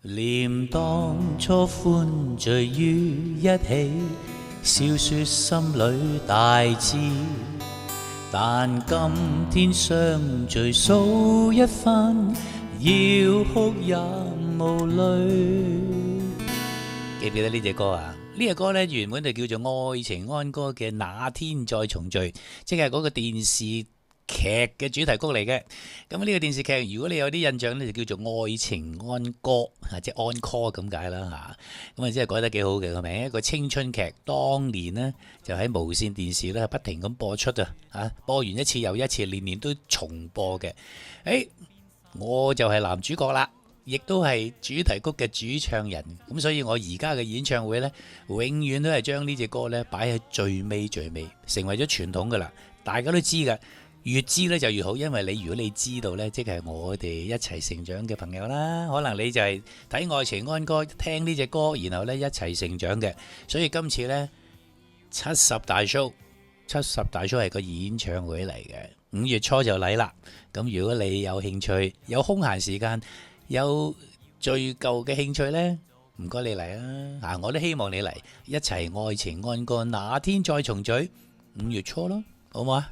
念當初歡聚於一起，笑說心裏大志，但今天相聚數一番，要哭也無淚。記唔記得呢隻歌啊？呢隻歌呢，原本就叫做《愛情安歌》嘅那天再重聚，即係嗰個電視劇嘅主題曲嚟嘅。咁呢個電視劇，如果你有啲印象呢，就叫做《愛情安歌》即係安 call 咁解啦嚇。咁啊，真係改得幾好嘅個名，一個青春劇。當年呢，就喺無線電視咧不停咁播出啊，播完一次又一次，年年都重播嘅。我就係男主角啦，亦都係主題曲嘅主唱人。咁所以我而家嘅演唱會呢，永遠都係將呢隻歌呢擺喺最尾，成為咗傳統噶啦。大家都知噶。越知咧就越好，因為如果你知道呢，即係我哋一齊成長嘅朋友啦。可能你就係睇《愛情安歌》，聽呢隻歌，然後呢一齊成長嘅。所以今次呢，70大 show 係個演唱會嚟嘅，5月初就嚟啦。咁如果你有興趣、有空閒時間、有最舊嘅興趣呢，唔該你嚟啊！我都希望你嚟一齊《愛情安歌》，那天再重聚，5月初咯，好唔好啊？